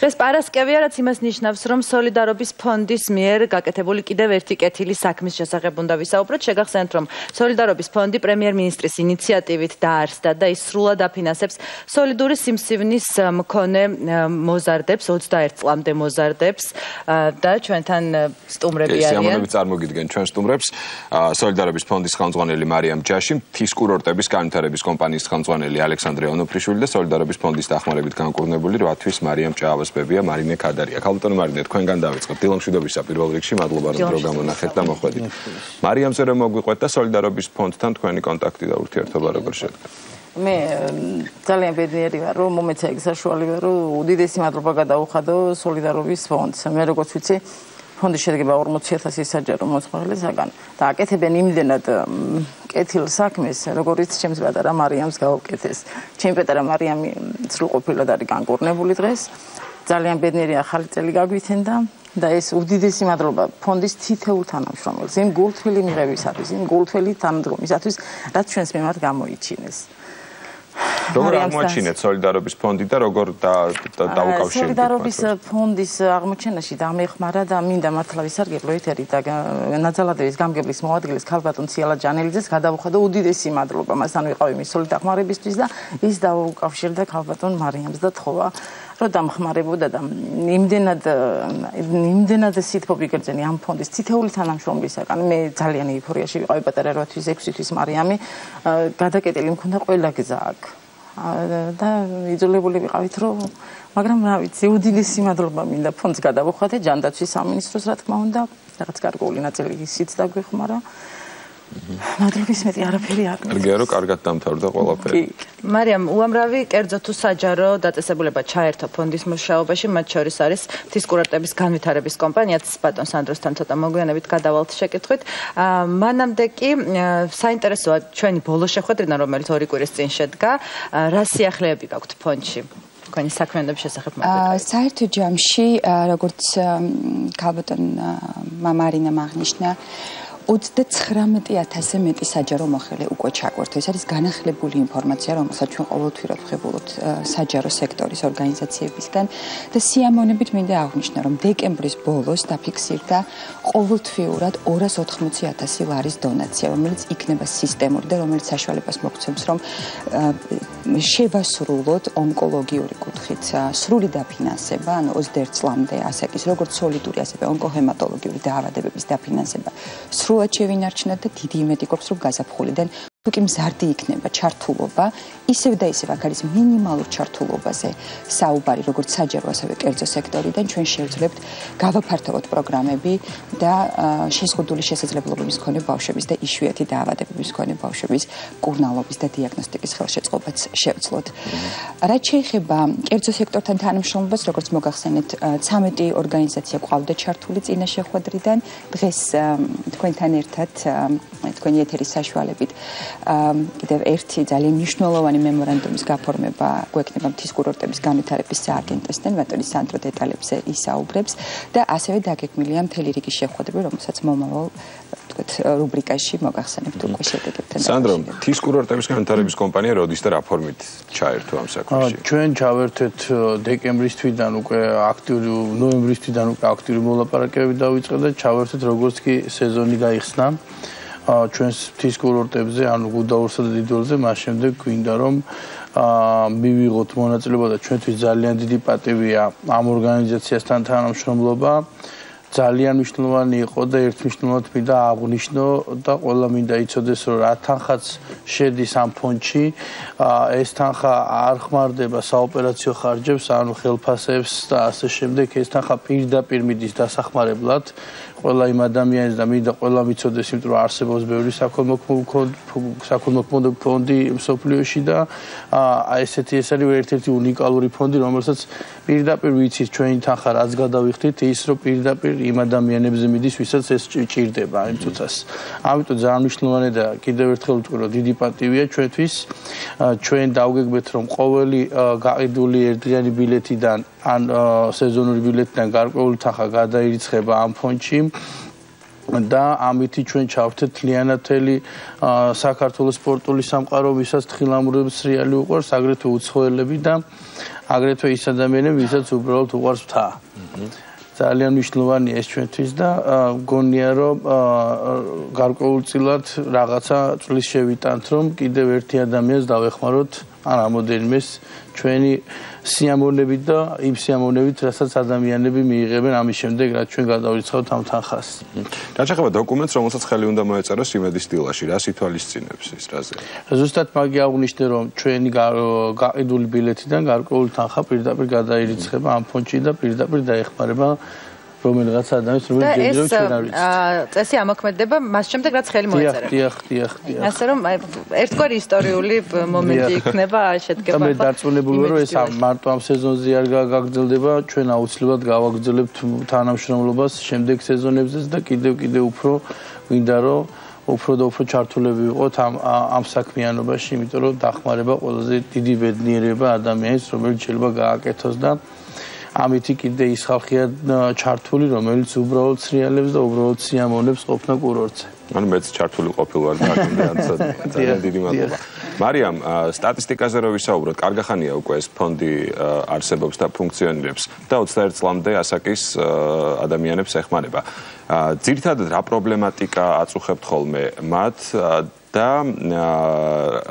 დღეს პარასკევია, რაც იმას ნიშნავს, რომ სოლიდარობის ფონდის მიერ გაკეთებული კიდევ ერთი კეთილი საქმის შესახებ უნდა ვისაუბროთ. შეგახსენებთ, რომ სოლიდარობის ფონდი პრემიერ-მინისტრის ინიციატივით დაარსდა და ის სრულად აფინანსებს სოლიდური სიმსივნის მქონე მოზარდებს, 21 წლამდე მოზარდებს და ჩვენთან სტუმრები არიან. სიამოვნებით წარმოგიდგენ ჩვენ სტუმრებს. სოლიდარობის ფონდის ხელმძღვანელი მარიამ ჯაში, მთის კურორტების განვითარების კომპანიის ხელმძღვანელი ალექსანდრე ონოფრიშვილი და სოლიდარობის ფონდის დახმარებით განკურნებული 8 თვის მარიამ ჭაავასბებია, მარინე ქადარია. ხალბატონო მარინე, თქვენგან დავიწყებთ. დილამშვიდობისა პირველ რიგში, მადლობა რომ დრო გამონახეთ და მოხვედით. მარიამზე რომ მოგვიყვეთ და სოლიდარობის ფონდთან თქვენი კონტაქტი და ურთიერთობა როგორ შედგა? მე ძალიან ბედნიერი ვარ, რომ მომეცა ეგ საშუალება, რომ უდიდესი მადლობა გადაუხადო სოლიდარობის ფონდს. მე როგორც ვიცი, ფონდი შედგება 40,000 საჯარო მოწყვლისაგან და აკეთებენ იმდენად კეთილ საქმეს, როგორც ჩემს პატარა მარიამს გავუკეთეს. ჩემი პატარა მარიამი სრულყოფილად არის განკურნებული დღეს. ძალიან ბედნიერი ახალი წელი გაგვითენდა და ეს უდიდესი მადლობა ფონდის თითოეულ თანამშრომელს, იმ გულთველი მიღებისათვის, იმ გულთველი თანადგომისათვის, რაც ჩვენს მიმართ გამოიჩინეს. როგორ აღმოაჩინეთ სოლიდარობის ფონდი და როგორ დაუკავშირეთ? სოლიდარობის ფონდის აღმოჩენაში დამეხმარა და მინდა მართლა ვისარგებლო ეთერი და ნაძალადევის გამგებლის მოადგილის ქალბატონ ციალა ჯანელიძეს გადავუხადო უდიდესი მადლობა. მასთან ვიყავი მისული დახმარებისთვის და ის დაუკავშირდა ქალბატონ მარიამს და თხოვა რომ დამხმარებოდა და იმდენად სითბობი გერძენი ამ ფონდის თითოეული თანამშრომლისაგან. მე ძალიან ეიფორიაში ვიყავი პატარა 8 თვის 6 თვის მარიამი გადაკეტილი მქონდა ყველა გზა აქ და იძულებული ვიყავით რომ მაგრამ რა ვიცი უდიდესი მადლობა მინდა ფონდს გადავუხადე ჯანდაცვის სამინისტროს რა თქმა უნდა რაღაც გარკვეული ნაწილი ისიც დაგვეხმარა. მადლობის მეტი არაფერი არ მის. კარგია რომ კარგად დამთავრდა ყველაფერი. მარიამ, უამრავი კერძო თუ საჯარო დაწესებულება ჩაერთო ფონდის მუშაობაში, მათ შორის არის მთის კურორტების განვითარების კომპანიაც ბატონ სანდროსთან ცოტა მოგვიანებით გადავალთ შეკითხვით. მანამდე კი საინტერესოა ჩვენი ბოლო შეხვედრიდან, რომელიც 2 კვირის წინ შედგა, რა სიახლეები გაქვთ ფონდში? თქვენი საქმიანობის შესახებ მოგვიყვეთ. საერთო ჯამში, როგორც ქალბატონ მარინამ აღნიშნა, 39,000-ზე მეტი საჯარო მოხელე უკვე ჩაგვერთო. ეს არის განახლებული ინფორმაცია, რომელსაც ჩვენ ყოველთვიურად ვღებულობთ საჯარო სექტორის ორგანიზაციებისგან და სიამოვნებით მინდა აღვნიშნო, რომ დეკემბრის ბოლოს დაფიქსირდა ყოველთვიურად 280,000 ლარის დონაცია, რომელიც იქნება სისტემური და რომელიც საშუალებას მოგცემს, რომ შევასრულოთ ონკოლოგიური კუთხით სრული დაფინანსება, ანუ 21 წლამდე ასაკის, როგორც სოლიდური, ასევე ონკოჰემატოლოგიური დაავადებების დაფინანსება. სრულად შევინარჩუნოთ და დიდი იმედი გვაქვს, რომ გაზაფხულიდან თუკი მზარდი იქნება ჩართულობა, ისევ და ისევ აქ არის მინიმალურ ჩართულობაზე საუბარი, როგორც საჯარო, ასევე კერძო სექტორიდან ჩვენ შევძლებთ გავაფართოვოთ პროგრამები და შეზღუდული შესაძლებლობების მქონე ბავშვების და იშვიათი დაავადებების მქონე ბავშვების კურნალობის და დიაგნოსტიკის ხელშეწყობაც შევძლოთ. რაც შეეხება კერძო სექტორთან თანამშრომლობას, როგორც მოგახსენეთ, 13 ორგანიზაცია ყავდა ჩართული წინა შეხვედრიდან, დღეს თქვენთან ერთად თქვენი ეთერის საშუალებით კიდევ ერთი ძალიან მნიშვნელოვანი მემორანდუმის გაფორმება გვექნება მთის კურორტების განვითარების სააგენტოსთან, ბატონი სანდრო დეტალებზე ისაუბრებს და ასევე დაგეგმილია მთელი რიგი შეხვედრები, რომელსაც მომავალ რუბრიკაში მოგახსენებთ უკვე შედეგებთან. სანდრო, მთის კურორტების განვითარების კომპანია როდის და რა ფორმით ჩაერთო ამ საქმეში? ჩვენ ჩავერთეთ დეკემბრის თვიდან უკვე აქტიური, ნოემბრის თვიდან უკვე აქტიური მოლაპარაკებები დავიწყეთ და ჩავერთეთ როგორც კი სეზონი გაიხსნა. ჩვენს მთის კურორტებზე, ანუ გუდაურსა და დიდორზე, მას შემდეგ გვინდა რომ მივიღოთ მონაწილეობა და ჩვენთვის ძალიან დიდი პატივია ამ ორგანიზაციასთან თანამშრომლობა. ძალიან მნიშვნელოვანი იყო და ერთმნიშვნელოვნად მინდა აღვნიშნო და ყველა მინდა იცოდეს, რომ რა თანხაც შედის ამ ფონდში, ეს თანხა არ ხმარდება საოპერაციო ხარჯებს, ანუ ხელფასებს და ასე შემდეგ, ეს თანხა პირდაპირ მიდის დასახმარებლად ყველა იმ ადამიანს და მინდა ყველა მიცოდეს, იმიტომ რომ არსებობს ბევრი საქველმოქმედო ფონდი მსოფლიოში და ეს არის ერთ-ერთი უნიკალური ფონდი, რომელსაც პირდაპირ ვიცით ჩვენი თანხა რაც გადავიხდით, ის რომ პირდაპირ იმ ადამიანებზე მიდის, ვისაც ეს ჭირდება იმ წუთას. ამიტომ ძალიან მნიშვნელოვანია და კიდევ ერთხელ ვიტყვი, რომ დიდი პატივია ჩვენთვის. ჩვენ დავგეგმეთ, რომ ყოველი გაყიდული ერთდღიანი ბილეთიდან ან სეზონური ბილეთიდან გარკვეული თანხა გადაირიცხება ამ ფონდში. და ამით ჩვენ ჩავთეთ თლიანათელი საქართველოს სპორტული სამყარო, ვისაც თხილამურების რეალი უყვარს, აგრეთვე უცხოელები და აგრეთვე ის ადამიანები, ვისაც უბრალოდ უყვარს მთა. ძალიან მნიშვნელოვანია ეს ჩვენთვის და მგონია რომ გარკვეულწილად რაღაცა წლის შევიტანთ რომ კიდევ ერთი ადამიანს დავეხმაროთ ან რამოდენიმეს ჩვენი სიამოვნებით და იმ სიამოვნებით რასაც ადამიანები მიიღებენ ამის შემდეგ რაც ჩვენ გადავრიცხავთ ამ თანხას. რაც შეეხება დოკუმენტს რომელსაც ხელი უნდა მოეწეროს იმედის დილაში რა ითვალისწინებს ის რაზე? ზუსტად მაგი აღვნიშნე რომ ჩვენი გაყიდული ბილეთიდან გარკვეული თანხა პირდაპირ გადაირიცხება ამ ფონდში და პირდაპირ დაეხმარება რომელიღაც ადამიანს რომელიც ჯერჯერობით ჩვენ არ ვიცით. წესი ამოქმედება მას შემდეგ რაც ხელი მოეწერება. დიახ. ასე რომ ერთგვარი ისტორიული მომენტი იქნება შედგება. და მე დარწმუნებული ვარ რომ ეს მარტო ამ სეზონზე არ გაგრძელდება, ჩვენ აუცილებლად გავაგრძელებთ თანამშრომლობას შემდეგ სეზონებზეც და კიდევ უფრო გვინდა რომ უფრო და უფრო ჩართულები ვიყოთ ამ საქმიანობაში, იმიტომ რომ დახმარება ყველაზე დიდი ბედნიერება ადამიანის, რომელიც შეიძლება გააკეთოს და ამითი კიდე ის ხალხია ჩართული, რომელიც უბრალოდ სრიალებს და უბრალოდ სიამოვნებს ყოფნა კურორტზე. ანუ მეც ჩართული ყოფილვარ და ძალიან დიდი მადლობა. მარიამ, სტატისტიკაზე რო ვისაუბროთ, კარგახანია უკვე ეს ფონდი არსებობს და ფუნქციონირებს და 21 წლამდე ასაკის ადამიანებს ეხმარება. ძირითადად რა პრობლემატიკა აწუხებთ ხოლმე მათ და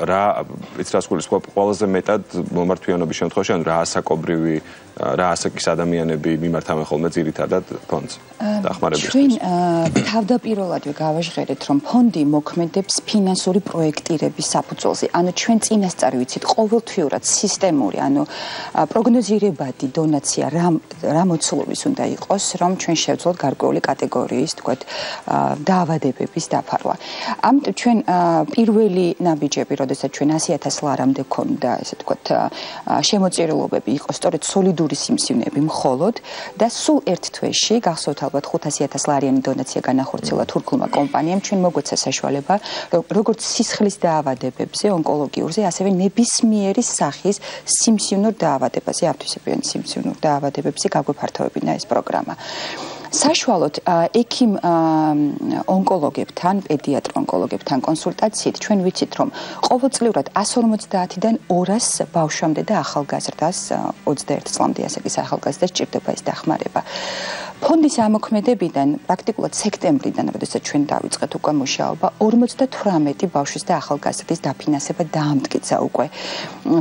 რა იცრას გულისხმობ ყველაზე მეტად მომართვიანობის შემთხვევაში ან რა ასაკობრივი რა ასაკის ადამიანები მიმართავენ ხოლმე ძირითადად ფონდს დახმარებისთვის. ჩვენ თავდაპირველად გავაჟღერეთ რომ ფონდი მოქმედებს ფინანსური პროექტირების საფუძველზე. ანუ ჩვენ წინასწარი ვიცით ყოველთვიურად სისტემური, ანუ პროგნოზირებადი დონაცია რა მოცულობის უნდა იყოს, რომ ჩვენ შევძლოთ გარკვეული კატეგორიის, თქვათ, დაავადებების დაფარვა. ამიტომ ჩვენ პირველი ნაბიჯები, როდესაც ჩვენ 100,000 ლარამდე ქონდა, ესე თქვათ, შემოწირულობები იყო სწორედ სოლიდური სიმსივნეები მხოლოდ და სულ ერთ თვეში გახსოვთ ალბათ 500,000 ლარიანი დონაცია განახორციელა თურქულმა კომპანიამ. ჩვენ მოგვეცა საშუალება როგორც სისხლის დაავადებებზე, ონკოლოგიურზე, ასევე ნებისმიერი სახის სიმსივნურ დაავადებაზე, ათვისებიანი სიმსივნურ დაავადებებზე გაგვეფართოვებინა ეს პროგრამა. საშუალოდ ექიმ ონკოლოგებთან, პედიატრ ონკოლოგებთან კონსულტაციით ჩვენ ვიცით, რომ ყოველწლიურად 150-დან 200 ბავშვამდე და ახალგაზრდას 21 წლამდე ასაკის ახალგაზრდას ჭირდება ეს დახმარება. ფონდის ამოქმედებიდან პრაქტიკულად სექტემბრიდან, როდესაც ჩვენ დავიწყეთ უკვე მუშაობა, 58 ბავშვის და ახალგაზრდის დაფინანსება დაამტკიცა უკვე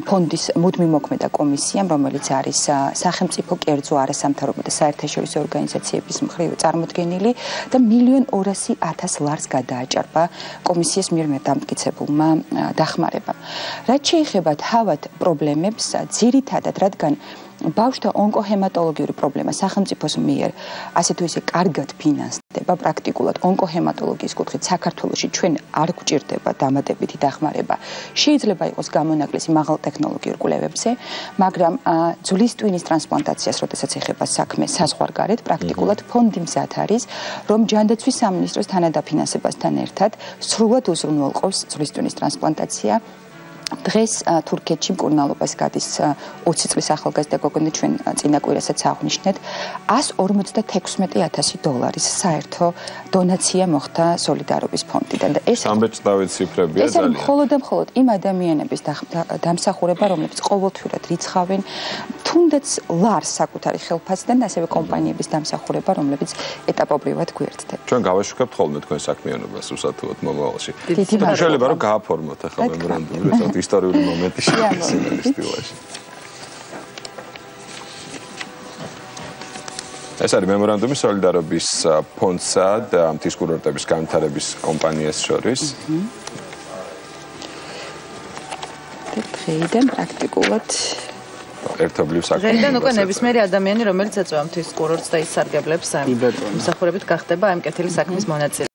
ფონდის მუდმივ მოქმედა კომისიამ, რომელიც არის სახელმწიფო კერძო არასამთავრობო და საერთაშორისო ორგანიზაციების მხრივ წარმოდგენილი და 1,200,000 ლარს გადააჭარბა კომისიის მიერ დამტკიცებულმა დახმარებამ. რაც შეეხება თავად პრობლემებს, ძირითადად რადგან ბავშვთა ონკოჰემატოლოგიური პრობლემა სახელმწიფოს მიერ ასე თუ ისე კარგად ფინანსდება პრაქტიკულად ონკოჰემატოლოგიის კუთხით საქართველოში ჩვენ არ გვჭირდება დამატებითი დახმარება. შეიძლება იყოს გამონაკლისი მაღალ ტექნოლოგიურ კვლევებზე, მაგრამ ძვლის ტვინის ტრანსპლანტაციას, როდესაც ეხება საქმე საზღვარგარეთ, პრაქტიკულად ფონდი მზად არის, რომ ჯანდაცვის სამინისტროს თანადაფინანსებასთან ერთად სრულად უზრუნველყოფს ძვლის ტვინის ტრანსპლანტაცია. დღეს თურქეთში მკურნალობას გადის 20 წლის ახალგაზრდა გოგონა ჩვენ წინა კვირასაც აღვნიშნეთ $156,000 საერთო დონაცია მოხდა სოლიდარობის ფონდიდან და ეს ამბეჭდავი ციფრებია ძალიან. ეს მხოლოდ და მხოლოდ იმ ადამიანების დამსახურება, რომლებიც ყოველთვიურად რიცხავენ თუნდაც ლარს საკუთარი ხელფასიდან და ასევე კომპანიების დამსახურება, რომლებიც ეტაპობრივად გვერდდება. ჩვენ გავაშუქებთ ხოლმე თქვენ საქმიანობას უსათუოდ მომავალში. შეიძლება რომ გააფორმოთ ახლა მემორანდუმი, როდესაც ისტორიული მომენტი შეგვიძლია სტილაში. ეს არის მემორანდუმი სოლიდარობის ფონდსა და მთის კურორტების განვითარების კომპანიას შორის. დღეიდან პრაქტიკულად ერთობლივ საქმე. დღეიდან უკვე ნებისმიერი ადამიანი, რომელიც ეწევა მთის კურორტს და ისარგებლებს ამ მსახურებით, გახდება ამ კეთილი საქმის მონაწილე.